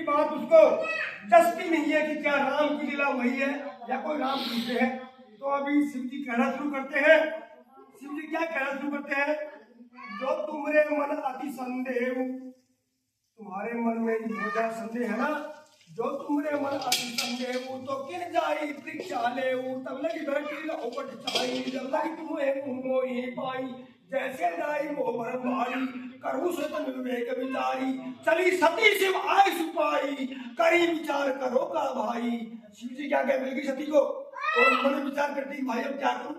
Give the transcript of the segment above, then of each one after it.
बात उसको जस्ती नहीं है कि क्या राम की लीला वही है या कोई राम दूसरे है। तो अभी शिव जी कहना शुरू करते हैं। शिव जी क्या कहना शुरू करते हैं? जो तुमरे मन अति संदेह, तुम्हारे मन में बहुत ज्यादा संदेह है ना, जो तुमरे मन अति संदेह तो किन जाई परीक्षा ले, तब लगी बैठी लौपट चाई, जब लगी तुम्हें मुंहो ही पाई, जैसे जाई वो बरबारी, करू सतन विवेक विचारी, चली सती शिव आय सुपाई, करी विचार करो का भाई। शिव जी क्या कह मिल सती को और मन विचार करती भाई अब क्या करूं।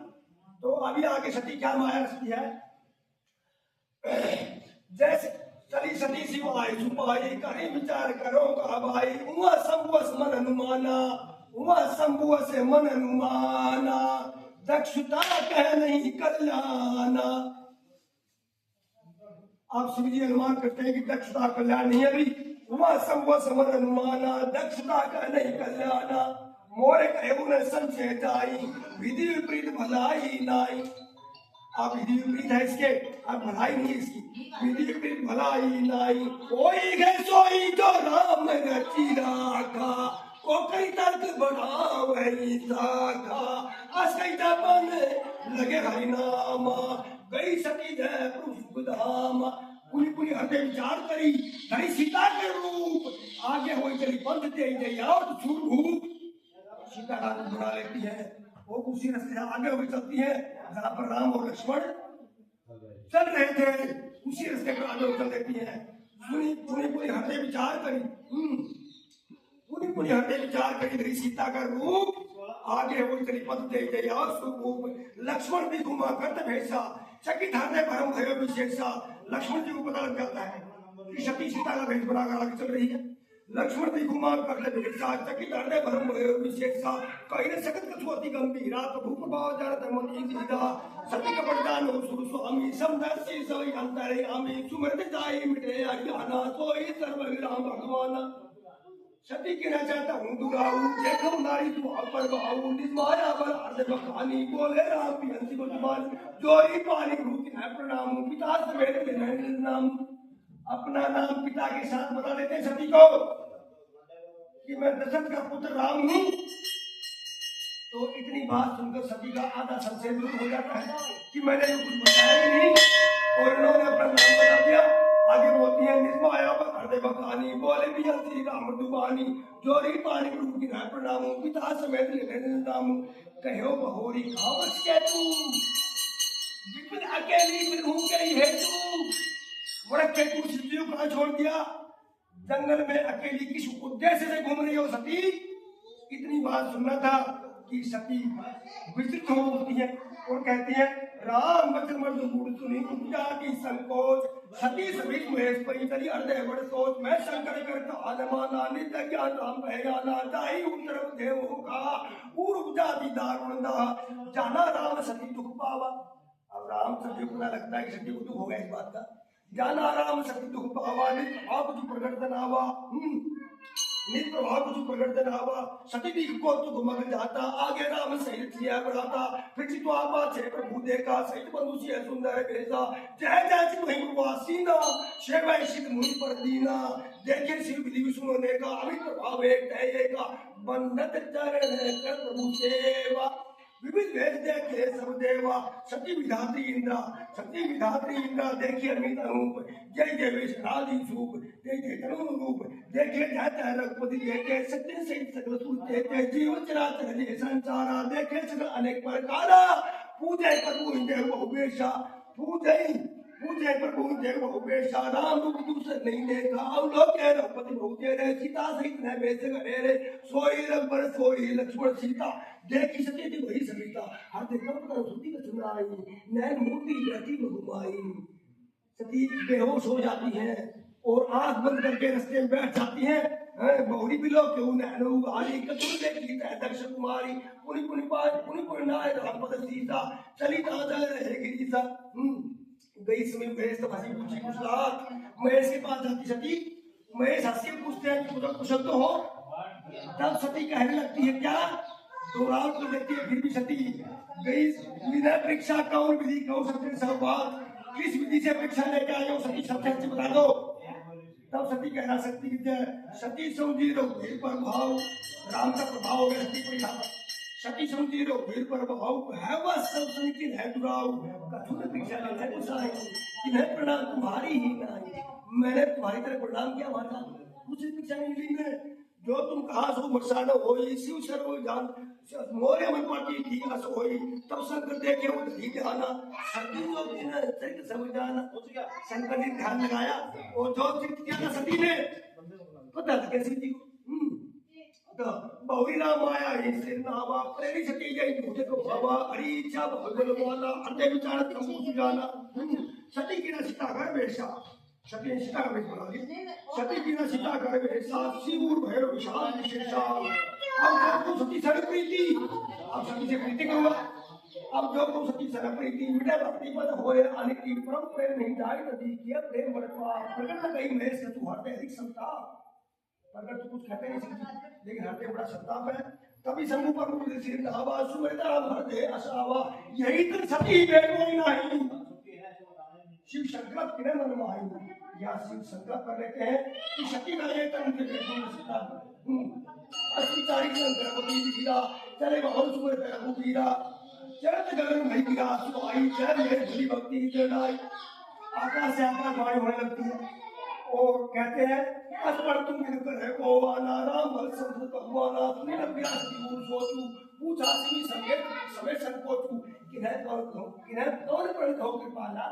तो अभी आगे सती क्या माया रचती है? जैसे चली सती शिव आय सुपाई, करी विचार करो का भाई, उमा संबुस मन अनुमाना, उमा संबुस मन अनुमाना, दक्षता कह नहीं कल्याणा। आप शिव जी अनुमान करते हैं कि दक्षता कल्याण नहीं है। अभी उमा संबुस मन अनुमाना, दक्षता कह नहीं कल्याणा, मोरे कहे उन्हें संशय जाई, विधि विपरीत भलाई नाई। आप विधि विपरीत है इसके, आप भलाई नहीं है इसकी, विधि विपरीत भलाई नाई, कोई गए सोई जो राम रची राखा, को कई तर्क बढ़ावई साखा, असकैता बन लगे हरि नामा, गई सती जय प्रभु धामा, पुनि पुनि हृदय विचार करी, धरी सीता के रूप, आगे होई चली पंथ ते जया छूट, सीता का रूप बना लेती है। वो उसी रास्ते से आगे हुई चलती है जहाँ पर राम और लक्ष्मण चल रहे थे, उसी रास्ते पर आगे चल देती है। पुनि पुनि हृदय विचार करी, पुनि पुनि हृदय विचार करी, धरी सीता का रूप, आगे हुई चली पंथ ते जया स्वरूप, लक्ष्मण भी घुमा करते भेषा, चकित हृदय परम भयो विशेषा। लक्ष्मण जी को पता लग जाता है कि सती सीता का भेष बनाकर आगे चल रही है। लक्ष्मण भी घुमा करते भेषा, चकित हृदय परम भयो विशेषा, कहीं सकत कछु अति गंभीरा, प्रभु प्रभाव जानत मति सीधा, सती कपट जानो सुर स्वामी, समदर्शी सवै अंतर्यामी, सुमृत जाई मिटे अज्ञाना, सोई सर्व राम भगवान। सती की न चाहता हूँ दुराऊ, देखो नारी तू अपर बाऊ, निज माया पर अर्ध बखानी, बोले राम की हंसी बदमान, जोई पानी रूप है प्रणाम, पिता समेत लेने नाम। अपना नाम पिता के साथ बता देते हैं सती को कि मैं दशरथ का पुत्र राम हूँ। तो इतनी बात सुनकर सती का आधा संशय दूर हो जाता है कि मैंने जो कुछ बताया ही नहीं, और इन्होंने अपना नाम बता दिया। आगे बोलती है निस्माया हृदय बखानी, बोले भी हंसी राम दुबानी, जोरी पानी रूप की प्रणाम, पिता समेत लेने नाम, कहो बहोरी खावस के तू, विपिन अकेली विरहू के हेतु, वरक के तू शिवजी को छोड़ दिया, जंगल में अकेली किस उद्देश्य से घूम रही हो सती। इतनी बात सुनना था कि सती विचलित हो उठती है और कहती है राम वचन मर्द गुण सुनी उपजा की संकोच, सती सभी महेश परी तरी हृदय बड़ सोच, मैं शंकर करता आदमाना, नित्य ज्ञान राम कहना, जाई उत्तर देव का पूर्व जाति दारुण दा, जाना राम सती दुख पावा। अब राम सती को लगता है कि सती को दुख होगा इस बात का, जाना राम सती दुख पावा, नित्य आप जो प्रकट बनावा, नित्य प्रभाव कुछ प्रकट नावा, सती भी को तो मग जाता, आगे राम सहित सिया बढ़ाता, फिर तो आपा छे प्रभु देखा, सहित बंधु सिया सुंदर भेजा, जय जय सिद्ध वही वासीना, शेवाय सिद्ध मुनि पर दीना, देखे शिव विधि विष्णु ने का, अमित प्रभाव एक तय का, बंदत चरण कर प्रभु सेवा, विविध भेद देखे सब देवा, सती विधात्री इंद्रा, सती विधात्री इंद्रा, देखिए अमित रूप, जय जय विष्णादि सूप, जय जय तनु रूप, देखे जाता रघुपति देखे, सत्य सहित सकल सुर देखे, जीवन चराचर जय संसारा, देखे सकल अनेक प्रकारा, पूजय प्रभु देव बहुवेशा, पूजय प्रभु देव बहुवेशा, राम रूप दूसरे नहीं देखा, अवलोक है रघुपति बहुते रे, सीता सहित न बेच करे रे, सोई रघुबर सोई लक्ष्मण सीता, देखी सती थी वही सविता, हर देखा पर सुती का सुनाई, नैन मूर्ति रति बहुमाई। सती बेहोश हो जाती है और आंख बंद करके रास्ते में बैठ जाती है। बहुरी बिलो क्यों नैनो गाली कतुर देखी दक्ष कुमारी, पुनि पुनि पाज पुनि पुनि नाय राम पद सीता, चली ताजा रहे गिरीसा। गई समय महेश तो हंसी पूछी कुशलात, महेश के पास जाती सती, महेश हंसी पूछते हैं कि कुशल तो हो। तब सती कहने लगती है क्या, दोहराव कर देती है फिर भी सती। गई विनय परीक्षा कौन विधि कौन सबसे सब बात, किस विधि से परीक्षा लेके आए हो सती सबसे अच्छे बता दो। तब सती कहना शक्ति की जय। सती समझी रघुवीर पर भाव, राम का प्रभाव हो गया सती पर यहाँ पर। सती समझी रघुवीर पर भाव, है वह सब सुन किन है दुराऊ, कछु न पीछा है गुसाई, किन्हें प्रणाम तुम्हारी ही नाई। मैंने तुम्हारी तरह प्रणाम किया माता, कुछ पीछा नहीं ली मैं। जो तुम कहा सो मसानो होई, शिव सर्व जान मोरे मन पाटी थी अस होई। तब शंकर देखे वो धरी ध्याना, सती जो दिन चरित समझ जाना। शंकर ने ध्यान लगाया और जो चित्त किया था सती ने, पता था कैसी थी। तो बहुरी राम आया ही सिर नावा, प्रेरी सती गई मुझे को बाबा, हरी इच्छा भगवल वाला, अंधे विचार कमु सुजाना। सती की न सीता घर बेशा, सती ने सीता का वेश बना लिया। सती की न सीता घर बेशा, शिवूर भैरव विशाल विशेषा। अब जब को सती सर प्रीति, अब सती से प्रीति करूंगा। अब जो को सती सर प्रीति, मिटे भक्ति पद होए अनिति, परम प्रेम नहीं जाए नदी, किया प्रेम बड़का, प्रकट न गई महेश तू हरते अधिक संताप। प्रकट तो कुछ कहते नहीं सकती, लेकिन हरते बड़ा संताप है। तभी शंभु पर मुझे सिर नहावा, सुमृता हरते असावा, यही तो सती बेटोई नहीं। शिव संकल्प किने मन माही, या शिव संकल्प कर लेते हैं कि सती का ये तन के बेटोई सीता अस्मितारी शंकर को वीरा, चले बहुत सुमर तरह वीरा, चरत गगन भई गिरा सुहाई, चल मेरे भली भक्ति जनाई। आकाश से आकाश वाणी होने लगती है और कहते हैं असपर तुम मिलकर है को आना, राम भल संत भगवाना, तुमने व्यास की मूल सोचू, पूछा सिमी संकेत समय संकोचू, किन्हें कौन प्रण कहो कृपाला।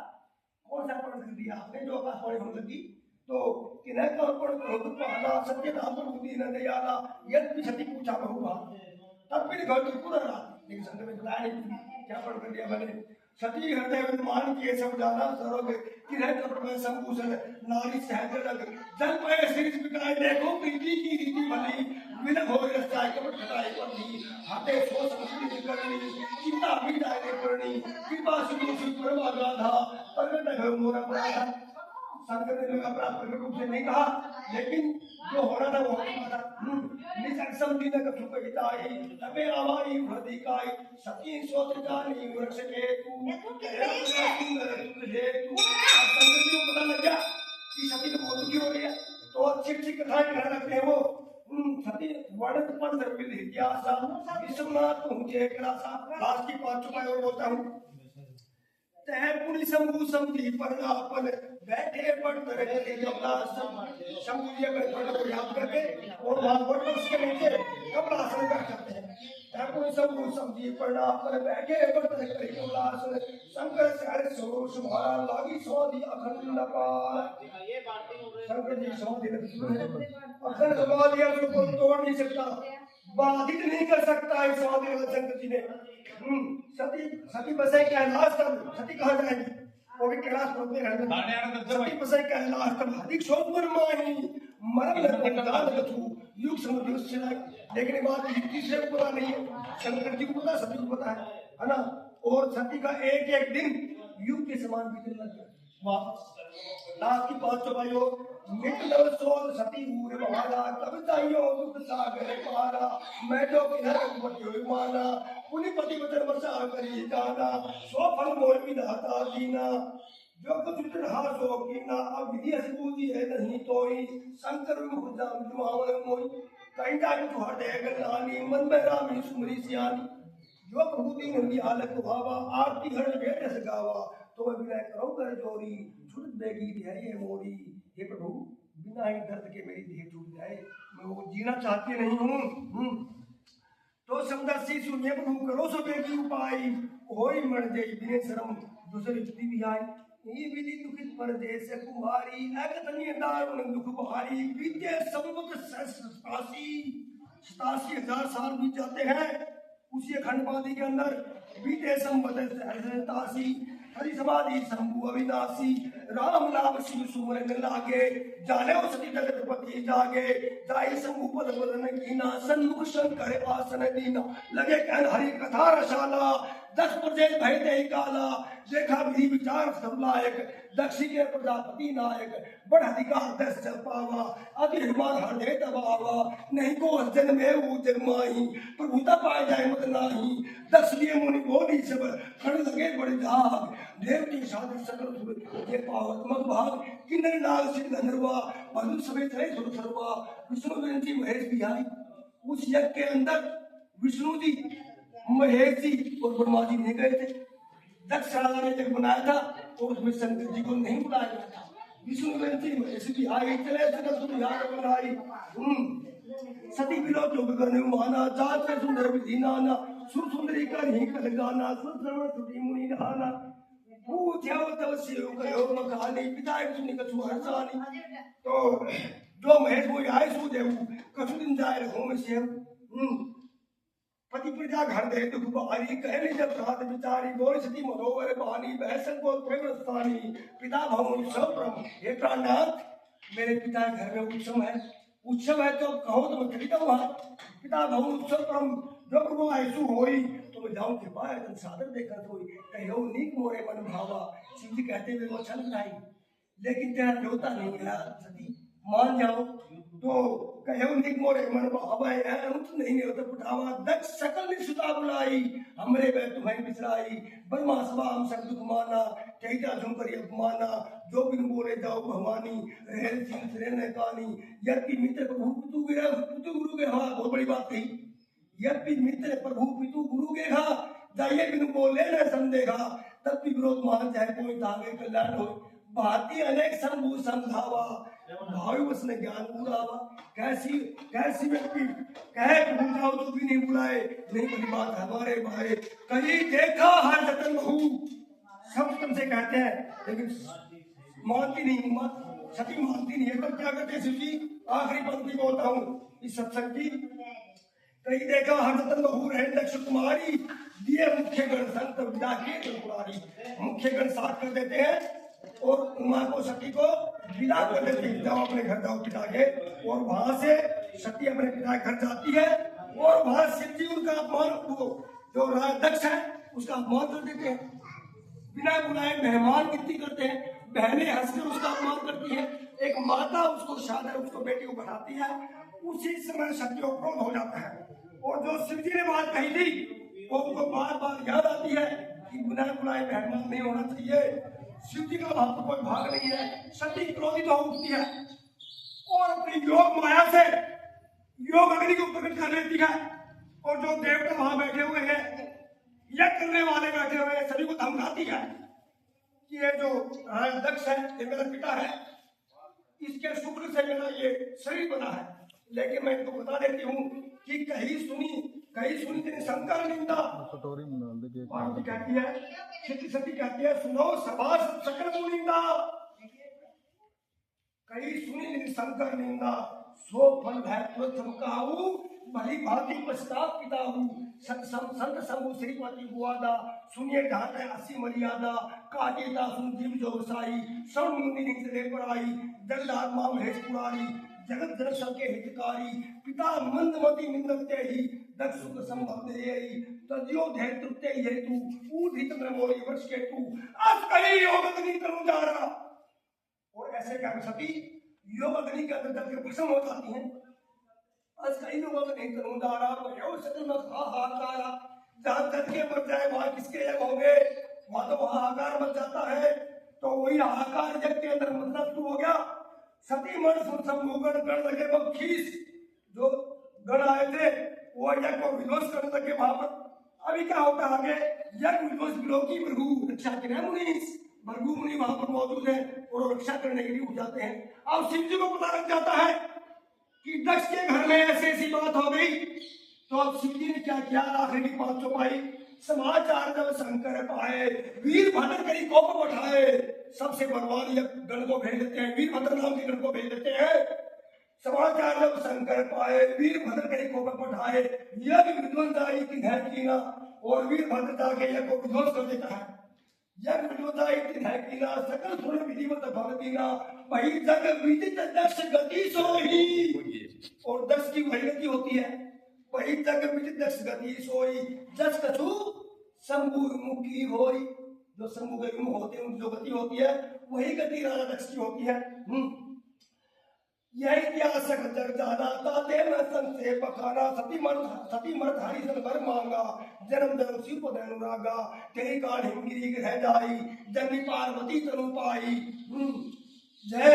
कौन सा प्रण कर दिया आपने जो आकाश वाणी होने लगी। तो किन्हें कौन प्रण कहो कृपाला, सत्य नाम पर बुद्धि न दयाला, यदि सती पूछा बहुबा, तब फिर घर की पुनः रहा। लेकिन संत ने बताया नहीं क्या प्रण कर दिया मैंने। सती हृदय विद्यमान किए सब जाना, सरोग किन्हें कपट में संभूषण, नारी सहज रग, जल पे सिर झुकाए देखो प्रीति की रीति भली, विलग हो रचाए कपट खटाई पड़नी, हाथे सो संस्कृति करनी, चिंता भी जाए करनी, कृपा सिंधु से परम गाधा, प्रगट है मोरा अपराधा। शंकर ने लगा अपराध प्रकट रूप से नहीं कहा, लेकिन जो होना था वो होना था। निसक्षम दिन कछु कहिताई, तबे आवाई हृदय काई, सती सोच जानी वृक्ष के तू, तुझे तू। शंकर जी को पता लग गया कि सती तो बहुत दुखी हो रही है, तो अच्छी अच्छी कथाएं कहने लगते हैं वो। सती वर्णित पर सर्विल इतिहासा, विश्वनाथ मुझे करासा। लास्ट की पांच चुपाई और बोलता हूँ। तह पुनि शंभु समझी परनापन, बैठे पट तरह के कमलासन। शंभु जी अपने पट को याद करके और वहां पर उसके नीचे कमलासन कर जाते हैं। तह पुनि शंभु समझी परनापन, बैठे पट तरह के कमलासन। शंकर सहर सरोष भारा, लागी सौधी अखंड पार। शंकर जी सौधी अखंड समाधि है, उसको तोड़ नहीं सकता, बाधित नहीं कर सकता इस समाधि को शंकर जी ने। सती बसे कैलाश तब, सती कहाँ जाएगी, वो भी कैलाश पर्वत में रहने। सती बसे कैलाश तब, अधिक शोक मन माही, मरम लगन दान कथु, युग समुद्र उससे लाए। लेकिन बात तीसरे को पता नहीं है, शंकर जी को पता, सती को पता है ना। और सती का एक एक दिन युग के समान बीतने लग गया। लास्ट की पांच चौपाइयों, मिट नव सोल सती मूर बहारा, कविताइयों दुख सागर पारा, मैं जो किधर रघुपति माना, पुनि पति वचन वर्षा करी जाना, सो फल मोल विधाता दीना, जो कुछ रहा सो कीना। अब विधि असबूझी है नहीं तोई, शंकर मुख जाम जुआवन मोई, कहीं जाए तो हृदय गलानी, मन में रामी सुमरी सियानी। जो प्रभु दीन हुई हालत भावा, आरती हरण भेट रस गावा, तो मैं विनय करो कर जोरी, छूट देगी धैर्य मोरी। हे प्रभु बिना ही दर्द के मेरी देह छूट जाए, मैं वो जीना चाहती नहीं हूँ। तो समदर्शी सुनिए प्रभु करो सो बेगी उपाय, होई मर जाई बिने शर्म दूसरी जुदी भी आई। ये विधि दुखित परदेश कुमारी, अगतनीय दारुण दुख भारी, विद्या संवत 87,000 साल बीत जाते हैं उसी अखंड पादी के अंदर। बीते संवत 87, हरि समाधि शंभु अविनाशी, राम नाम शिव सुमरन लागे, जाने वो सती जगतपति जागे, जाई शंभु पद वदन कीना, सन्मुख शंकर आसन दीना, लगे कहन हरि कथा रसाला, 10 प्रजेत भय ते काला, देखा विधि विचार सब लायक, दक्षी के प्रजापति नायक, बड़ अधिकार 10 जल पावा, अधिमान हृदय दबावा, नहीं को जन्मे वो जन्माही, प्रभुता पाए जाए मत नाही, दक्ष लिए मुनि बोली सब, खड़ लगे बड़े जाग, देव की साधु सकल सुर, ये पावतमक भाग किन्नर नाग सिंह गंधर्वा बंधु समेत रहे सुर सर्वा विष्णु जयंती महेश बिहारी। उस यज्ञ के अंदर विष्णु जी, महेश जी और ब्रह्मा जी नहीं गए थे। दक्ष राजा ने जग बनाया था और उसमें शंकर जी को नहीं बुलाया गया था। विष्णु जयंती महेश बिहारी चले सकल सुनिहार बनाई। सती विलोक योग करने माना जात में सुंदर विधि नाना सुर सुंदरी कर ही कर गाना सुर श्रवण सुधी मुनि नहाना पूछ्या तव शिव कहो मकानी पिता सुनि कछु हर्षानी। तो जो महेश वो आए सु देव कछु दिन जाए रहो में सेव। पति प्रजा घर दे दुख बारी कहने जब रात विचारी बोल सती मनोवर बानी बहसन को प्रेम स्थानी पिता भवन सब ब्रह्म। हे प्राणनाथ, मेरे पिता घर में उत्सव है तो कहो तो मैं चली जाऊँ वहाँ। पिता भवन उत्सव परम जब वो ऐसु होई तो मैं जाऊँ के पाए तन सादर देखत होई कहो नीक मोरे मन भावा। शिव जी कहते हुए वो छल रही लेकिन तेरा न्योता नहीं मिला सती, मान जाओ। तो कहो नीक मोरे मन भावा अंत नहीं होता पुठावा। दक्ष सकल ने सुता बुलाई हमरे वे तुम्हें बिसराई ब्रह्मा सभा हम सब दुख माना चैता झुमकर अपमाना जो बिन बोले जाओ भवानी रहन सिंह रहने कहानी। यदि मित्र प्रभु पितु गुरु के हाँ बहुत बड़ी बात थी। यदि मित्र प्रभु पितु गुरु के हाँ जाइए बिन बोले न संदेहा तब भी विरोध मान जाए कोई तांगे कल्याण हो। भांति अनेक संभू समझावा भाव ने ज्ञान उड़ावा। कैसी कैसी व्यक्ति कहे भूल जाओ तो भी नहीं बुलाए नहीं बड़ी बात हमारे भाई कहीं देखा हर जतन बहु। सब तुमसे कहते हैं लेकिन मानती नहीं, सती मानती नहीं है। तो क्या करते शिव जी? आखिरी पंक्ति बोलता हूँ इस सत्संग की। कहीं देखा हर जतन बहु रहे दक्ष कुमारी दिए मुख्य गण संत विदा किए त्रिपुरारी। मुख्य गण साथ कर देते हैं और उमा को सती को विदा कर देते हैं। जाओ अपने घर जाओ पिता के। और वहां से सती अपने पिता के घर जाती है और वहां शिव जी उनका अपमान जो दक्ष है उसका अपमान कर देते हैं। बिना बुलाए मेहमान गिनती करते हैं। बहनें हंसकर उसका अपमान करती है। एक माता उसको शादी उसको बेटी को बढ़ाती है। उसी समय सती को क्रोध हो जाता है और जो शिव जी ने बात कही थी वो उनको बार बार याद आती है कि बिना बुलाए मेहमान नहीं होना चाहिए। शिव जी का वहां पर कोई भाग नहीं है। सती क्रोधित हो उठती है और अपनी योग माया से योग अग्नि को प्रकट कर लेती है। और जो देवता वहां बैठे हुए हैं यज्ञ करने वाले बैठे हुए हैं सभी को धमकाती है कि ये जो दक्ष है ये मेरा पिता है, इसके शुक्र से मेरा ये शरीर बना है। लेकिन मैं इनको बता देती हूँ कि कहीं सुनी तेरी शंकर निंदा। पार्वती कहती है, सती कहती है सुनो सभा सकल मुनिंदा। कहीं सुनी तेरी शंकर निंदा सो फल है तुरंत भली भांति पश्चात पिता हूँ। संत संभु श्रीमती बुआदा सुनिए ढाटे असी मर्यादा काजेता सुन जीव जो साई सब मुनि निकले पर आई जगदात्मा महेश पुरारी जगत जन सबके हितकारी पिता मंदमती निंदते ही दक्ष सुख संभव दे तजियो धै तृप्ते हेतु ऊठ हित में मोरी वर्ष के तू अस कहीं योग अग्नि करूं जा रहा। और ऐसे क्या सती योग अग्नि के अंदर जल के भस्म हो जाती हैं। अस कहीं योग अग्नि करूं जा रहा तो सकल में हाहाकारा जहां जल के मर जाए वहां किसके यज्ञ होंगे? वहां तो हाहाकार मच जाता है। तो वही हाहाकार यज्ञ के अंदर मतलब शुरू हो गया। सती मन संगोगण कर लगे बखीस जो गण आए थे वो यज्ञ को विध्वंस करने लगे वहां पर। अभी क्या होता है आगे यज्ञ विध्वंस विलोकी भृगु रक्षा के मुनि भृगु मुनि वहां पर मौजूद है और रक्षा करने के लिए उठ जाते हैं। अब शिव जी को पता लग जाता है कि दक्ष के घर में ऐसी ऐसी बात हो गई। तो अब शिव जी ने क्या किया? आखिरी की 500 पाई समाचार जब शंकर पाए वीरभद्र करी कोप उठाए सबसे बलवान गण को भेज देते हैं। वीरभद्र नाम के गण को भेज देते हैं। समाचार जब शंकर पाए वीरभद्र करी कोप उठाए यज्ञ विध्वंस आई कि है कीना और वीरभद्र जाके यज्ञ को विध्वंस कर देता है। यज्ञ विध्वंस आई कि है कीना सकल सुन विधिवत भगतीना वही जग विदित दक्ष गति सोई। और दक्ष की वही गति होती है वही जग विदित दक्ष गति सोई जस कछु शंभु मुखी होई। जो शंभु के मुख होते हैं उनकी जो गति होती है वही गति राजा दक्ष की होती है। यह इतिहास जग जाना ताते मैं संसे बखाना सती मर्द हरि सन भर मांगा जन्म जन्म शिव पद अनुरागा तेरी कान हिमगिरी रह जाई जन्मी पार्वती तनु पाई। जय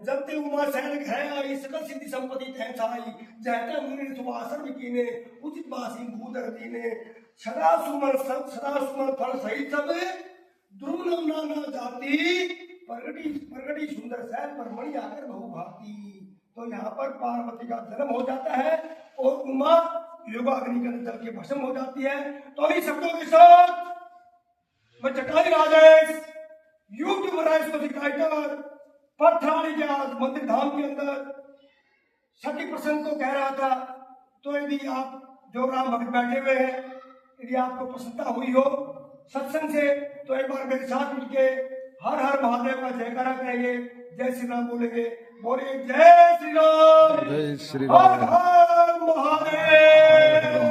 जब ते उमा सैन घर आई सकल सिद्धि संपत्ति तह छाई जहता मुनि सुवासन कीने उचित बासी भूधर दीने सदा सुमन फल सहित सब दुर्लभ नाना जाति प्रगटी सुंदर शहर पर मणि आकर बहु भाती। तो यहाँ पर पार्वती का जन्म हो जाता है और उमा योगाग्नि के जल के भस्म हो जाती है। तो इन शब्दों के साथ मैं चटाई राजेश यूट्यूब राइटर पथराड़ी के आज मंदिर धाम के अंदर सती प्रसंग को कह रहा था। तो यदि आप जो राम भक्त बैठे हुए हैं यदि आपको प्रसन्नता हुई हो सत्संग से तो एक बार मेरे साथ मिलके हर हर महादेव का जयकारा करेंगे। जय श्री राम बोलेंगे। बोलिए जय श्री राम। जय श्री हर राम। हर महादेव।